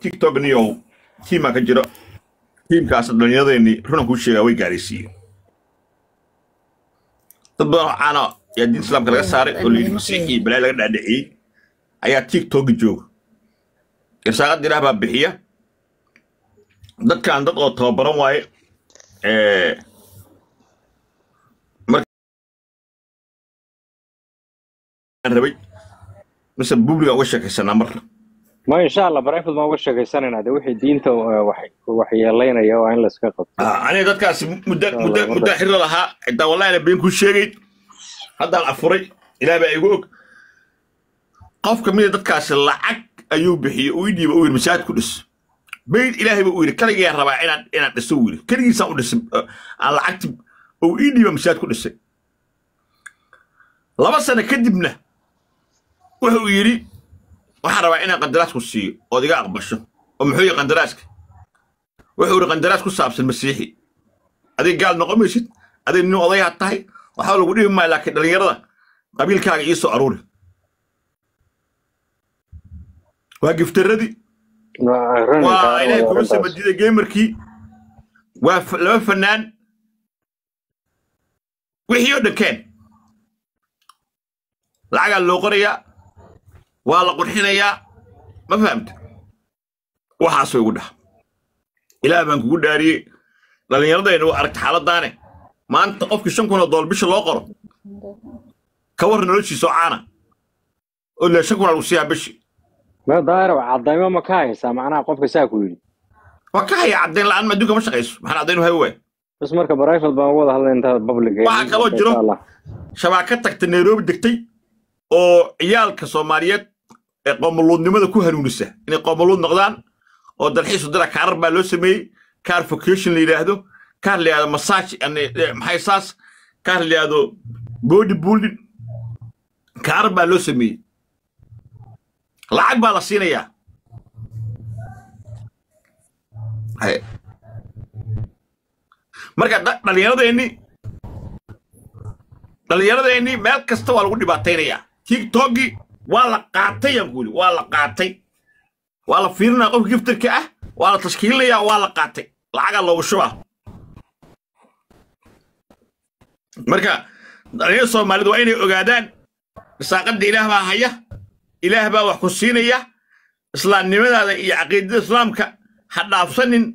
تيك توك نيو تيما كجرا تيم كاس الدنيا ذي رنا كل شيء قوي كارثي طبعا أنا يا دين سلام كذا صار كل المسيحي بلا لا ندعي أيا تيك توك جو كسرت ديرها ببحية ده كان ده طبعا واي ربي بس بوبلي وشك السنة مرة ما إن شاء الله برايفل ما وشك سنة هذا وحي دينته وحي الله يا وين لسكت أنا ده كاس مدة حر لها أنت والله أنا بين كل شيء هذا الأفري إلى بقى يقولك قف كمية ده كاس العك أيوب بحي ويدي بقول مساعد كلس بين إلهي بقول كل جير ربع أنا تسوي كل جير سأقول على عكتب ويدي بمساعد كلس لما سنة كدبنا وهو يري waxaan rabaa inaan qandaraas ku siiyo oo diga aqbasho oo muxuu yahay qandaraaska wuxuu qandaraas ku saabsan masiixi adiga gaal noqomaysid adiga nin oday ha tahay waxa lagu dhigi ma laakiin dhalinyarada qabiilkaaga iyo soo aruuri waa giftaradii waa inay ku sabadida gamerkii waa laba fanaan wixii oo dhakeen lacag loo qorayaa والله قرحنا ما فهمت وحاسو يقول إلى بنك يقول داري لأن يرضى إنه أركت حالة دانة ما أنت قفك شنكونا دول بيش الواقر كور نرشي سوعانا ولا شنكونا روسيا بيش ما داير وعضيمه مكاي سامعنا قفك ساكوي مكاي عدين الآن ما دوك مش قيس ما عدينه هو بس مركب برايفل بقول هلا أنت بابليك ما كلو جرو شبكتك تنيروبي دكتي oo ciyaalka Soomaaliyeed ee qomoluudnimada ku hanuunisa inay qomoluud noqdaan oo dalxiis u dira kaar baa loo sameeyay car vacation la yiraahdo kaar la yiraahdo massage maxay saas kaar la yiraahdo body building kaar baa loo sameeyay lacag baa la siinayaa hay marka dhalinyaradeeni meel kasta waa lagu dhibaataynayaa TikTok ولا قاطي يقول ولا قاطي ولا فيرنا قف جفتر كأه ولا تشكيل يا ولا قاطي العقل لو شوه مركا رئيس مالد ويني أقادان ساقد إله ما هيا إله با وحسينية إسلام نمد هذا عقيدة الإسلام حتى أفصل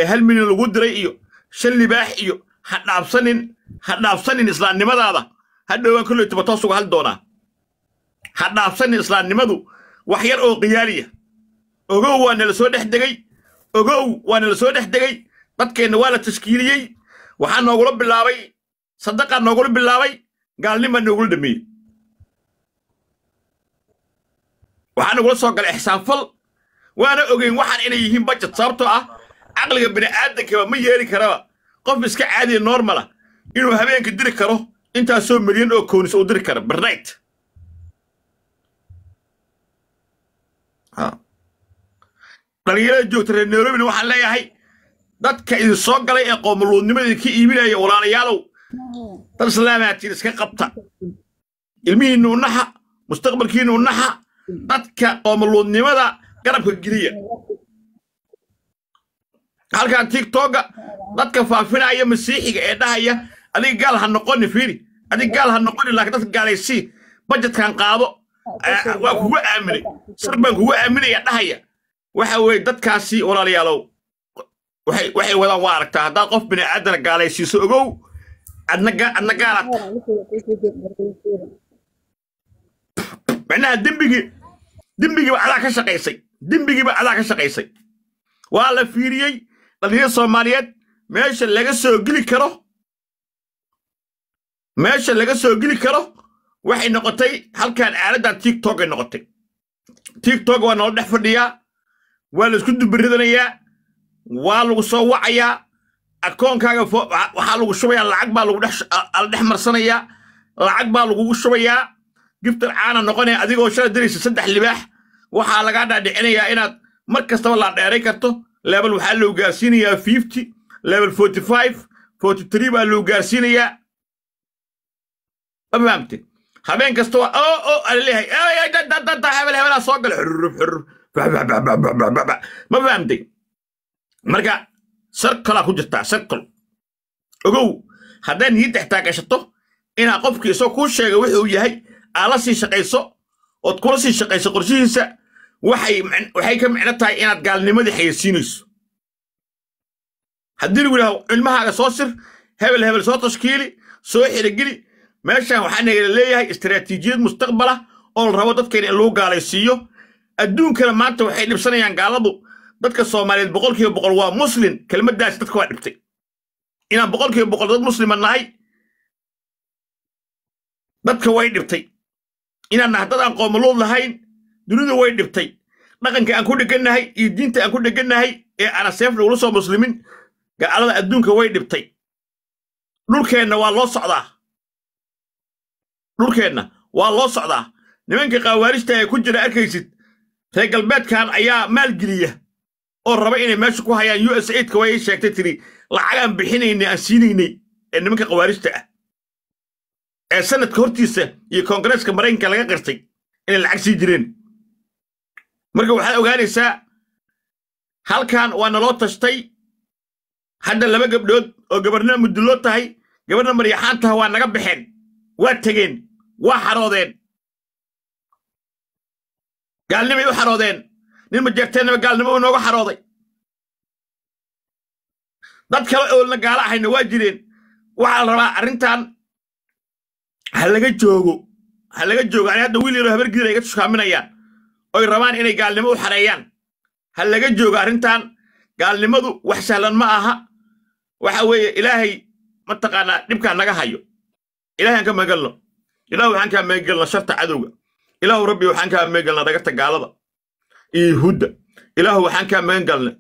هل من الوجود رأيه شل باحيه حتى أفصل إسلام نمد هذا هذا هو كله تبتصق هل دونا حتى أفصل إسلام نمدو وحير أو قيالية أجو وأنا لسود حدقي أجو وأنا لسود حدقي قد كان ولا تشكيلي وحنا نقول بالله صدق أن نقول بالله قال لي ما نقول دمي وحنا نقول صاق الإحسان فل وأنا أجين واحد إنه يهم بجت صارته عقل بني آدم كمان ما يهري كرا قف مسك عادي نورماله إنه هبين كدير كرا أنت أسوي مليون أو كونس أو دري كرا برنايت dhalinyarada joogta reer Nairobi waxaan leeyahay dadka idin soo galay ee qoomuluudnimada ka iibinaya walaalayaalow dad islaamaadkiin iska qabta ilmihiinnu naxa mustaqbalkiinnu naxa dadka qoomuluudnimada garabka geliya halkan TikTok dadka faafinaya masiixiga ee dhahaya adiga gaal ha noqon fiiri adiga gaal ha noqon laakiin dadka gaalaysi budgetkan qaado waa kugu aaminay sarbaan kugu aaminaya dhahaya waxa way dadkaasi walaalayaalow waxay wadaan waa aragtaa hadaa qof bini aadan gaalaysiiso ogow adna gaalad macnaha dembigi baa adaa ka shaqaysay waa la fiiriyey dhalinyarada Soomaaliyeed meesha laga soo geli karo waxay noqotay halkan aaladda TikTok ay noqotay TikTok waa noo dhex fadhiyaa waa la isku dubridanayaa waa lagu soo wacayaa akoonkaaga waxaa lagu shubayaa lacag baa lagu dhex marsanayaa lacag baa lagu shubayaa giftar caana noqonaya adigoo shalay diraysa 3 libaax waxaa laga dhaadhicinayaa inaad mar kastaba la dheeray karto level waxaa loo gaarsiinayaa 50 level 45 43 baa loo gaarsiinayaa فهمت؟ habeen kasta waa oo leeyahay hebel soo gal xuruf ما فهمتي مركا سركل ku jirtaa circle ogow haddaan niyad ixtaa gashato ina qofkii soo ku sheegay wuxuu yahay ala si shaqayso oo kula si shaqayso qorshihiisa waxay ka micno tahay inaad gaalnimadii xayeysiinayso haddii lagu yiraahdo ilmahaaga soo sir hebel soo tashkiili soo xirigili meeshaan waxaan leeyahay istiraatiijiyad mustaqbala oo la rabo dadkeena in loo gaalaysiiyo adduunkana maanta waxay dhibsanayaan gaaladu dadka Soomaaliyeed 100% waa muslim kelmadaas dadka waa dhibtay inaan 100% dad muslim nahay dadka way dhibtay inaan nahdadaan qoomalood lahayn dunida way dhibtay dhaqanka aan ku dhiganahay iyo diinta aan ku dhiganahay ee ana seefna ula soo muslimin gaalada adduunka way dhibtay dhulkeenna waa loo socdaa nimanka qaawaarista ee ku jira arkaysid reer galbeedkan ayaa maalgeliya oo raba inay meesha ku hayaan USAID-ka way sheegtay tiri lacag aan bixinaynay aan siinaynay ee nimanka qaawaarista ah ee sanadka hortiisa iyo Koongareeska Mareykanka laga qirtay inay lacag sii jireen marka waxaad ogaanaysaa halkan waa naloo tashtay hadda laba gabdhood oo gabarna muddo tahay gabarna maryaxaan tahay waa naga baxeen waa tageen waa xaroodeen gaalnimay u xaroodeen nin ma jeerteenaba gaalnimo nooga xarooday dad kale oo la gaala ahayna waa jireen waxa la rabaa arrintan halaga joogo ani hadda wiil yaro habar gidir ay ka tuskaaminayaan oo rabaan inay gaalnimo u xareeyaan halaga joogo arrintan gaalnimadu wax sahlan ma aha waxa weeye ilaahay ma taqaana dhibka naga hayo ilaahay aan ka magalno ilaahu waxaan ka magalno sharta cadowga ilaahu rabbi waxaan ka magalno dhagarta gaalada iyo hudda ilaahu waxaan ka magalnay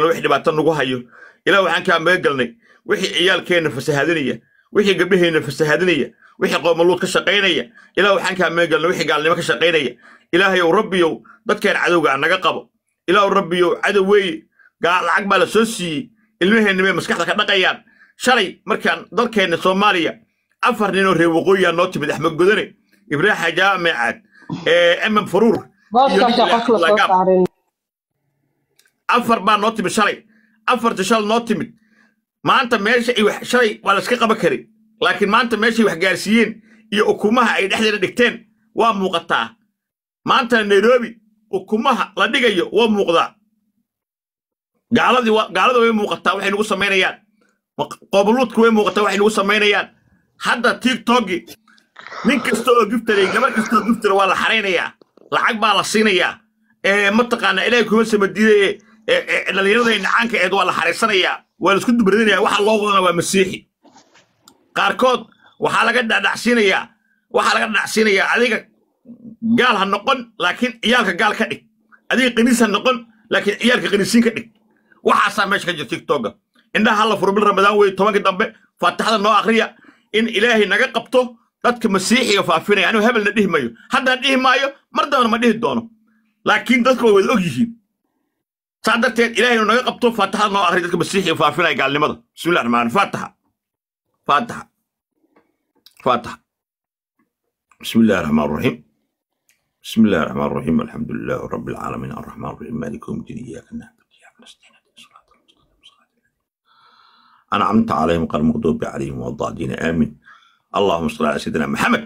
wixii dhibaato nagu hayo ilaahu waxaan ka magalnay wixii ciyaalkeena fasahaadinaya wixii gabdhaheena fasahaadinaya wixii qoomaluud ka shaqeynaya ilaahu waxaan ka magalnay wixii gaalnimo ka shaqeynaya ilaahay rabbiyow dadkeen cadowga naga qabo ilaahu rabbiyow cadowey lacag baa la soo siiyey ilmaheena may maskaxda ka dhaqayaan shalay markaan dalkeena Soomaaliya 4 nin oo reer waqooyi noo timid Axmed Godane Ibrahim Jaamacaad MM Faruur afar baa noo timid shalay afarta shal noo timid maanta meesha ay wax shalay waa la iska qaban karay laakiin maanta meesha wax gaarsiiyeen iyo ukumaha ay dhexdeeda dhigteen waa muuqataa maanta Nairobi ukumaha la dhigayo waa muuqdaa gaalada way muuqataa waxay nagu sameynayaan qoobuluudku way muuqataa waxay nagu sameynayaan hadda TikTok nin kasta oo giftaray gabar kasta oo giftar waa la xareynayaa lacag baa la siinayaa ma taqaana ilaahay kuma samadiiday dhalinyarada inaanka eed waa la xareysanayaa waa la isku dubradinayaa waxa loo wadana waa masiixi qaarkood waxa laga dhacsiinayaa adiga gaal ha noqon laakiin ciyaalka gaal ka dhig adiga qaniis ha noqon laakiin ciyaalka qaniisiin ka dhig waxaasaa meesha ka jira TikTok indhaha la furo bil Ramadaan way 10 dambe faataxada noo akhriya in ilaahay naga qabto dadka masiixiga faafinaya anigu hebelna dhihi maayo haddaan dhihi maayo mar dambana ma dhihi doono laakiin dadku way wada og yihiin sadarteed ilaahay naga qabto faataxada noo akhriya dadka masiixiga faafinaya gaalnimada bismillaahir rahmaanir faataxa bismillaahir rahmaanir rahiim بسم الله الرحمن الرحيم الحمد لله رب العالمين الرحمن الرحيم مالك يوم الدين إياك نعبد وإياك نستعين أنعمت عليهم غير المغضوب عليهم ولا الضالين آمين اللهم صل على سيدنا محمد